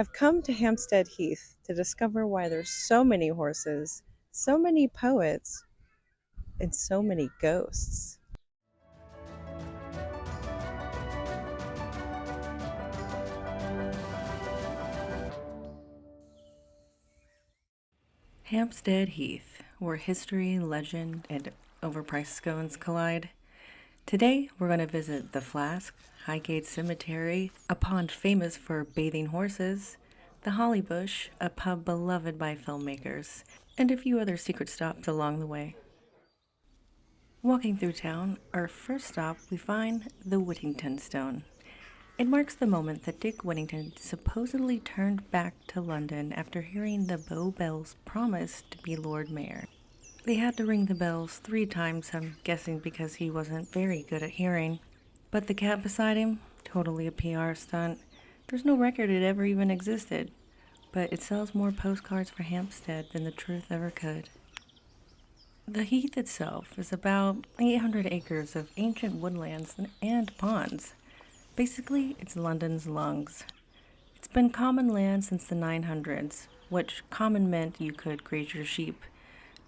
I've come to Hampstead Heath to discover why there's so many horses, so many poets, and so many ghosts. Hampstead Heath, where history, legend, and overpriced scones collide. Today, we're going to visit the Flask, Highgate Cemetery, a pond famous for bathing horses, the Holly Bush, a pub beloved by filmmakers, and a few other secret stops along the way. Walking through town, our first stop, we find the Whittington Stone. It marks the moment that Dick Whittington supposedly turned back to London after hearing the Bow Bells promise to be Lord Mayor. They had to ring the bells 3 times, I'm guessing because he wasn't very good at hearing. But the cat beside him, totally a PR stunt. There's no record it ever even existed, but it sells more postcards for Hampstead than the truth ever could. The heath itself is about 800 acres of ancient woodlands and ponds. Basically, it's London's lungs. It's been common land since the 900s, which common meant you could graze your sheep,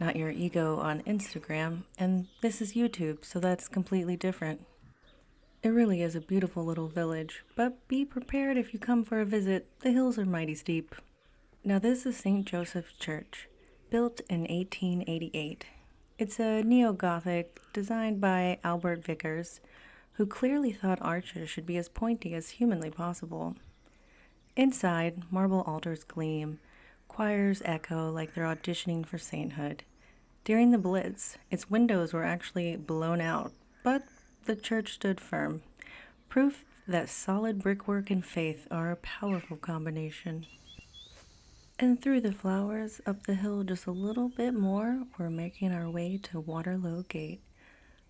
not your ego on Instagram, and this is YouTube, so that's completely different. It really is a beautiful little village, but be prepared if you come for a visit, the hills are mighty steep. Now this is St. Joseph's Church, built in 1888. It's a neo-Gothic designed by Albert Vickers, who clearly thought arches should be as pointy as humanly possible. Inside, marble altars gleam, choirs echo like they're auditioning for sainthood. During the Blitz, its windows were actually blown out, but the church stood firm. Proof that solid brickwork and faith are a powerful combination. And through the flowers, up the hill just a little bit more, we're making our way to Waterlow Gate.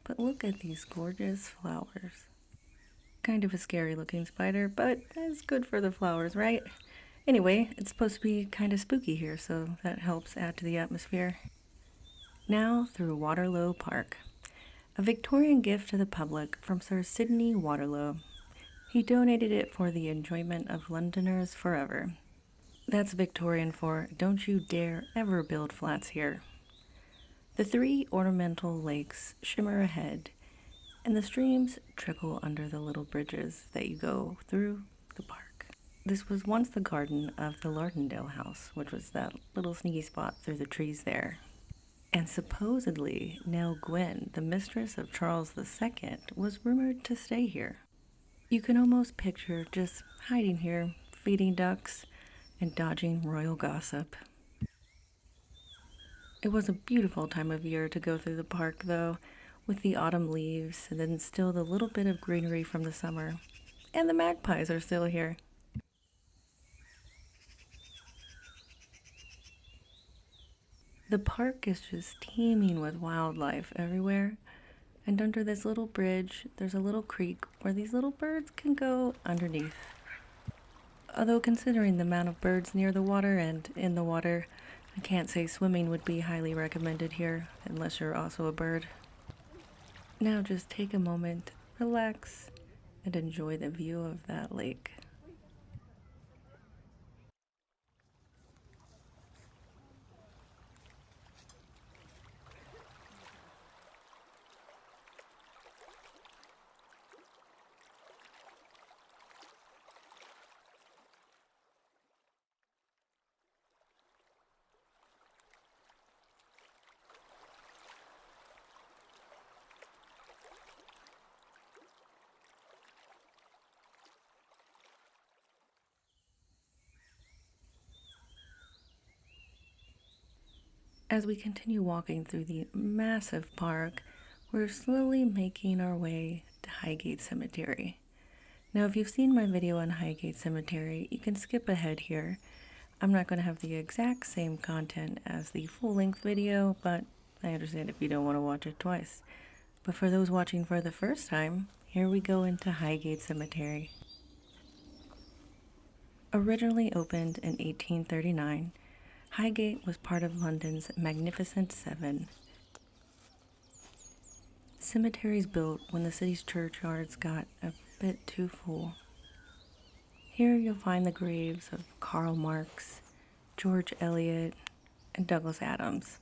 But look at these gorgeous flowers. Kind of a scary looking spider, but it's good for the flowers, right? Anyway, it's supposed to be kind of spooky here, so that helps add to the atmosphere. Now through Waterlow Park. A Victorian gift to the public from Sir Sidney Waterlow. He donated it for the enjoyment of Londoners forever. That's Victorian for don't you dare ever build flats here. The 3 ornamental lakes shimmer ahead, and the streams trickle under the little bridges that you go through the park. This was once the garden of the Lardendale house, which was that little sneaky spot through the trees there. And supposedly, Nell Gwyn, the mistress of Charles II, was rumored to stay here. You can almost picture just hiding here, feeding ducks, and dodging royal gossip. It was a beautiful time of year to go through the park, though, with the autumn leaves and then still the little bit of greenery from the summer. And the magpies are still here. The park is just teeming with wildlife everywhere. And under this little bridge, there's a little creek where these little birds can go underneath. Although considering the amount of birds near the water and in the water, I can't say swimming would be highly recommended here, unless you're also a bird. Now just take a moment, relax, and enjoy the view of that lake. As we continue walking through the massive park, we're slowly making our way to Highgate Cemetery. Now, if you've seen my video on Highgate Cemetery, you can skip ahead here. I'm not going to have the exact same content as the full-length video, but I understand if you don't want to watch it twice. But for those watching for the first time, here we go into Highgate Cemetery. Originally opened in 1839, Highgate was part of London's Magnificent Seven. Cemeteries built when the city's churchyards got a bit too full. Here you'll find the graves of Karl Marx, George Eliot, and Douglas Adams,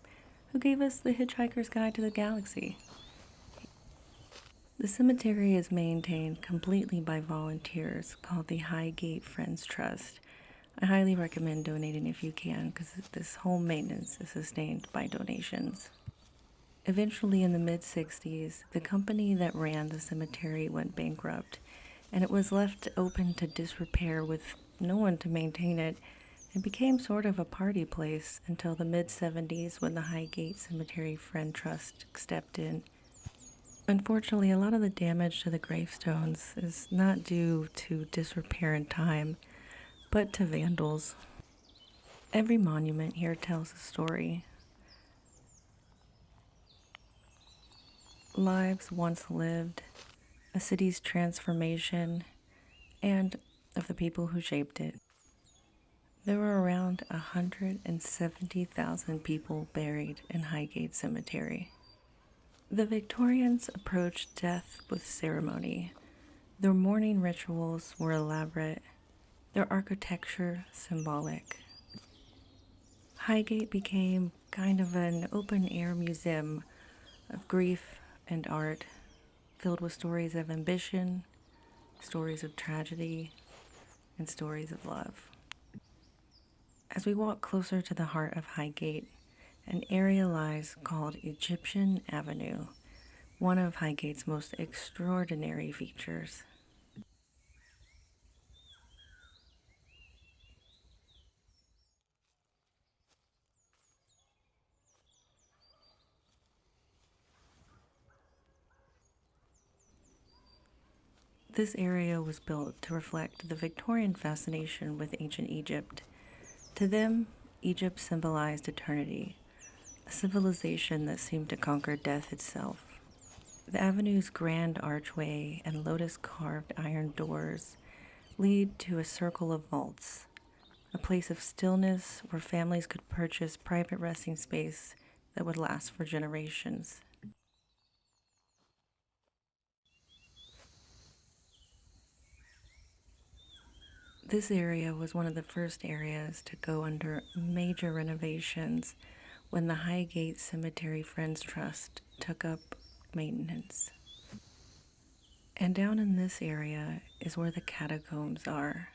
who gave us the Hitchhiker's Guide to the Galaxy. The cemetery is maintained completely by volunteers called the Highgate Friends Trust. I highly recommend donating if you can, because this whole maintenance is sustained by donations. Eventually, in the mid-60s, the company that ran the cemetery went bankrupt, and it was left open to disrepair with no one to maintain it. It became sort of a party place until the mid-70s when the Highgate Cemetery Friend Trust stepped in. Unfortunately, a lot of the damage to the gravestones is not due to disrepair in time, but to vandals. Every monument here tells a story. Lives once lived, a city's transformation, and of the people who shaped it. There were around 170,000 people buried in Highgate Cemetery. The Victorians approached death with ceremony. Their mourning rituals were elaborate, their architecture symbolic. Highgate became kind of an open-air museum of grief and art, filled with stories of ambition, stories of tragedy, and stories of love. As we walk closer to the heart of Highgate, an area lies called Egyptian Avenue, one of Highgate's most extraordinary features. This area was built to reflect the Victorian fascination with ancient Egypt. To them, Egypt symbolized eternity, a civilization that seemed to conquer death itself. The avenue's grand archway and lotus-carved iron doors lead to a circle of vaults, a place of stillness where families could purchase private resting space that would last for generations. This area was one of the first areas to go under major renovations when the Highgate Cemetery Friends Trust took up maintenance. And down in this area is where the catacombs are.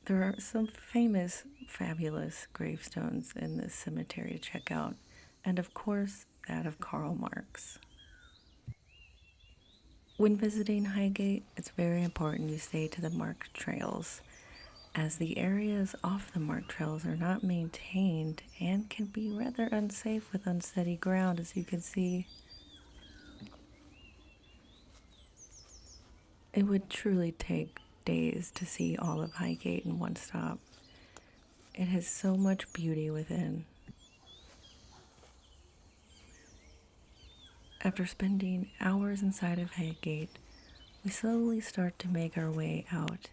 There are some famous, fabulous gravestones in this cemetery to check out, and of course, that of Karl Marx. When visiting Highgate, it's very important you stay to the marked trails, as the areas off the marked trails are not maintained and can be rather unsafe with unsteady ground, as you can see. It would truly take days to see all of Highgate in one stop. It has so much beauty within. After spending hours inside of Highgate, we slowly start to make our way out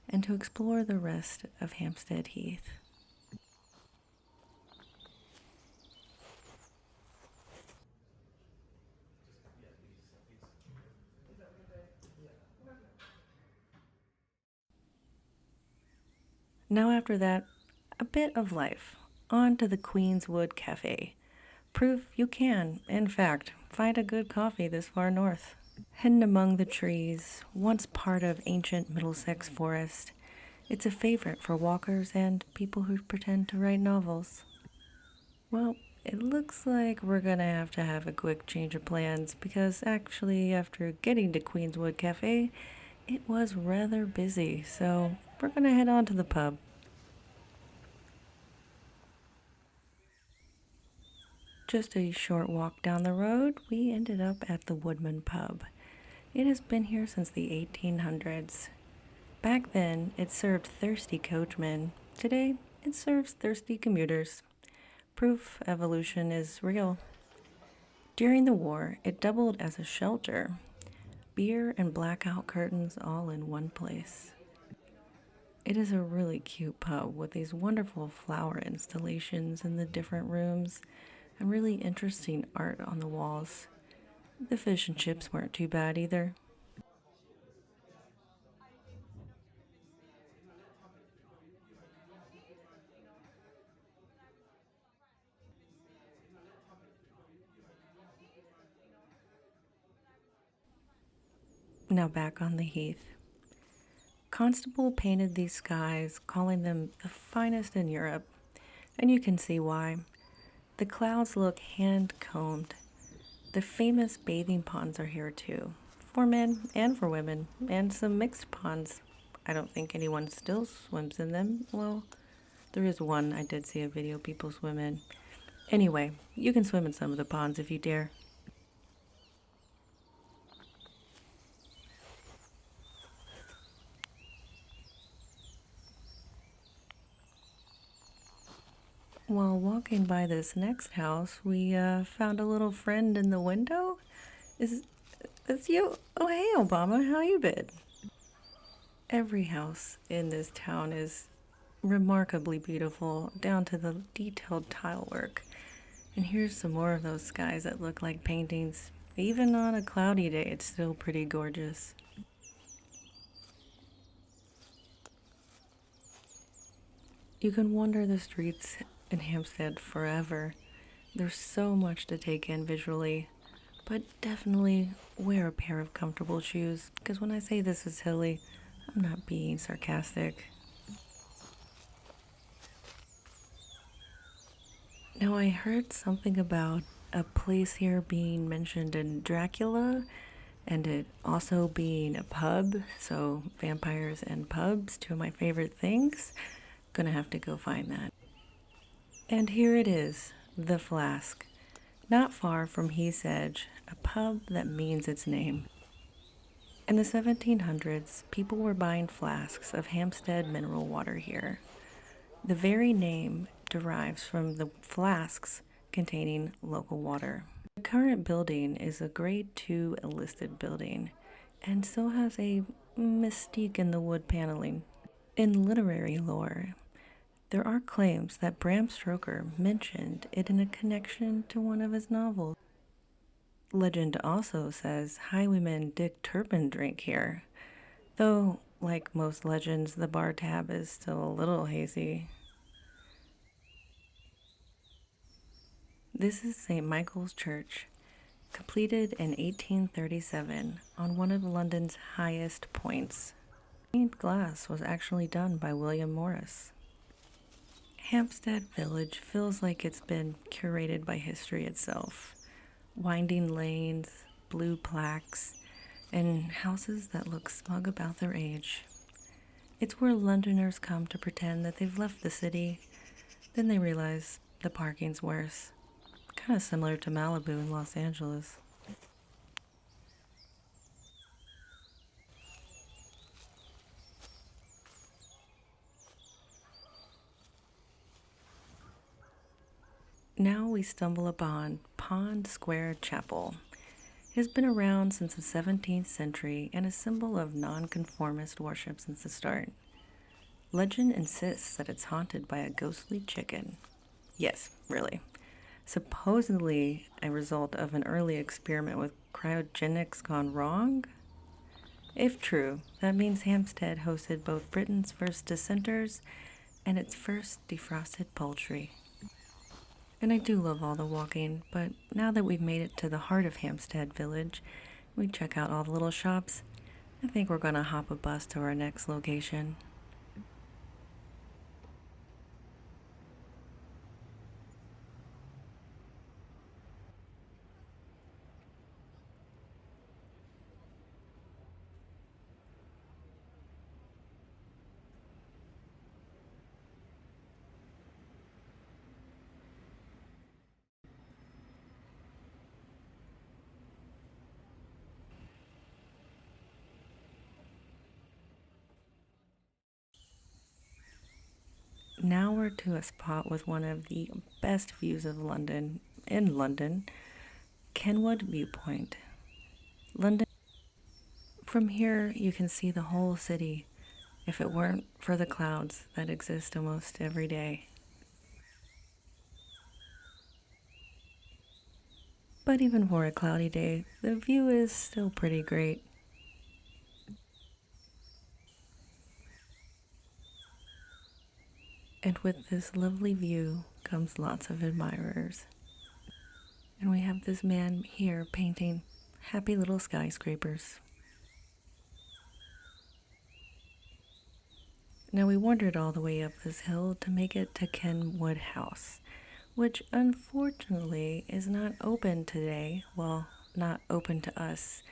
and to explore the rest of Hampstead Heath. Now after that, a bit of life. On to the Queenswood Cafe. Proof you can, in fact, find a good coffee this far north. Hidden among the trees, once part of ancient Middlesex forest, it's a favorite for walkers and people who pretend to write novels. Well, it looks like we're gonna have a quick change of plans because actually, after getting to Queenswood Cafe, it was rather busy, so we're gonna head on to the pub. Just a short walk down the road, we ended up at the Woodman Pub. It has been here since the 1800s. Back then, it served thirsty coachmen. Today, it serves thirsty commuters. Proof evolution is real. During the war, it doubled as a shelter. Beer and blackout curtains all in one place. It is a really cute pub with these wonderful flower installations in the different rooms and really interesting art on the walls. The fish and chips weren't too bad either. Now back on the heath. Constable painted these skies, calling them the finest in Europe, and you can see why. The clouds look hand-combed. The famous bathing ponds are here too, for men and for women, and some mixed ponds. I don't think anyone still swims in them. Well, there is one I did see a video people swim in. Anyway, you can swim in some of the ponds if you dare. While walking by this next house, we found a little friend in the window. Is this you? Oh, hey, Obama, how you been? Every house in this town is remarkably beautiful, down to the detailed tile work. And here's some more of those skies that look like paintings. Even on a cloudy day, it's still pretty gorgeous. You can wander the streets in Hampstead forever. There's so much to take in visually, but definitely wear a pair of comfortable shoes, because when I say this is hilly, I'm not being sarcastic. Now, I heard something about a place here being mentioned in Dracula, and it also being a pub, so vampires and pubs, two of my favorite things. Gonna have to go find that. And here it is, the Flask. Not far from Heath's Edge, a pub that means its name. In the 1700s, people were buying flasks of Hampstead mineral water here. The very name derives from the flasks containing local water. The current building is a Grade 2 listed building and still has a mystique in the wood paneling. In literary lore, there are claims that Bram Stoker mentioned it in a connection to one of his novels. Legend also says highwaymen dig Turpin drink here, though, like most legends, the bar tab is still a little hazy. This is St. Michael's Church, completed in 1837 on one of London's highest points. Stained glass was actually done by William Morris. Hampstead Village feels like it's been curated by history itself. Winding lanes, blue plaques, and houses that look smug about their age. It's where Londoners come to pretend that they've left the city, then they realize the parking's worse. Kind of similar to Malibu in Los Angeles. Now we stumble upon Pond Square Chapel. It has been around since the 17th century and a symbol of nonconformist worship since the start. Legend insists that it's haunted by a ghostly chicken. Yes, really. Supposedly a result of an early experiment with cryogenics gone wrong? If true, that means Hampstead hosted both Britain's first dissenters and its first defrosted poultry. And I do love all the walking, but now that we've made it to the heart of Hampstead Village, we check out all the little shops. I think we're gonna hop a bus to our next location. Now we're to a spot with one of the best views of London, in London, Kenwood Viewpoint. London. From here, you can see the whole city if it weren't for the clouds that exist almost every day. But even for a cloudy day, the view is still pretty great. And with this lovely view comes lots of admirers. And we have this man here painting happy little skyscrapers. Now we wandered all the way up this hill to make it to Kenwood House, which unfortunately is not open today. Well, not open to us.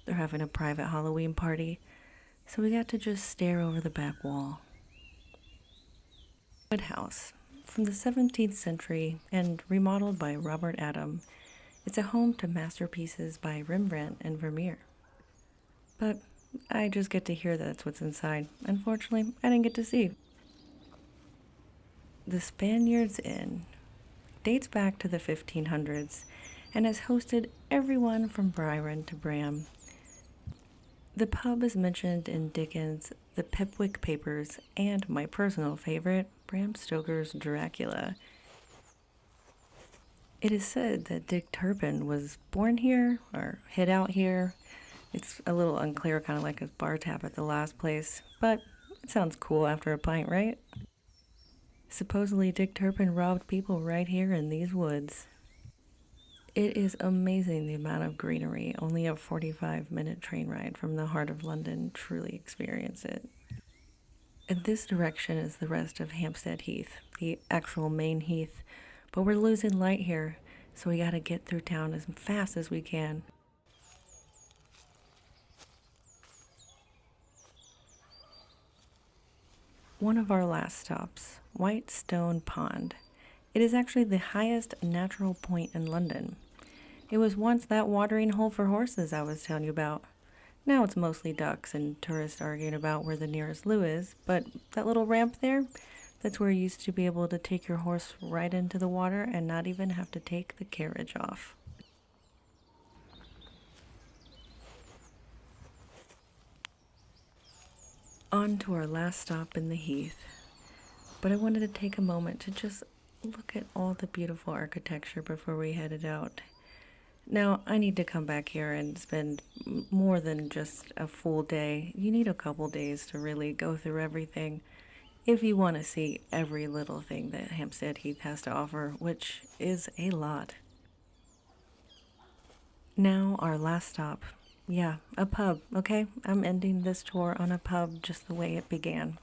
They're having a private Halloween party, so we got to just stare over the back wall. Kenwood House, from the 17th century and remodeled by Robert Adam, it's a home to masterpieces by Rembrandt and Vermeer. But I just get to hear that's what's inside. Unfortunately, I didn't get to see. The Spaniards Inn dates back to the 1500s and has hosted everyone from Byron to Bram. The pub is mentioned in Dickens' The Pickwick Papers and my personal favorite, Bram Stoker's Dracula. It is said that Dick Turpin was born here or hid out here. It's a little unclear, kind of like his bar tab at the last place, but it sounds cool after a pint, right? Supposedly, Dick Turpin robbed people right here in these woods. It is amazing the amount of greenery. Only a 45-minute train ride from the heart of London. Truly experience it. In this direction is the rest of Hampstead Heath, the actual main heath, but we're losing light here, so we gotta get through town as fast as we can. One of our last stops, Whitestone Pond. It is actually the highest natural point in London. It was once that watering hole for horses I was telling you about. Now it's mostly ducks and tourists arguing about where the nearest loo is, but that little ramp there, that's where you used to be able to take your horse right into the water and not even have to take the carriage off. On to our last stop in the Heath. But I wanted to take a moment to just look at all the beautiful architecture before we headed out. Now, I need to come back here and spend more than just a full day. You need a couple days to really go through everything if you want to see every little thing that Hampstead Heath has to offer, which is a lot. Now, our last stop. Yeah, a pub, okay? I'm ending this tour on a pub just the way it began.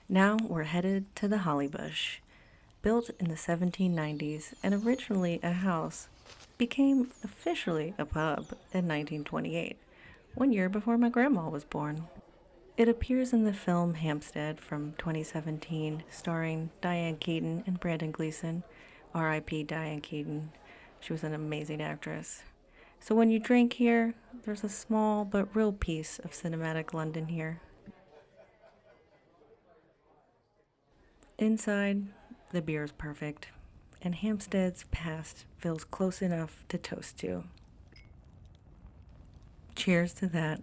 Now we're headed to the Hollybush. Built in the 1790s and originally a house, became officially a pub in 1928, 1 year before my grandma was born. It appears in the film Hampstead from 2017, starring Diane Keaton and Brandon Gleeson. R.I.P. Diane Keaton. She was an amazing actress. So when you drink here, there's a small but real piece of cinematic London here. Inside, the beer is perfect, and Hampstead's past feels close enough to toast to. Cheers to that.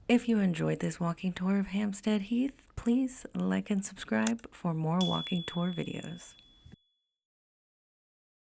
If you enjoyed this walking tour of Hampstead Heath, please like and subscribe for more walking tour videos.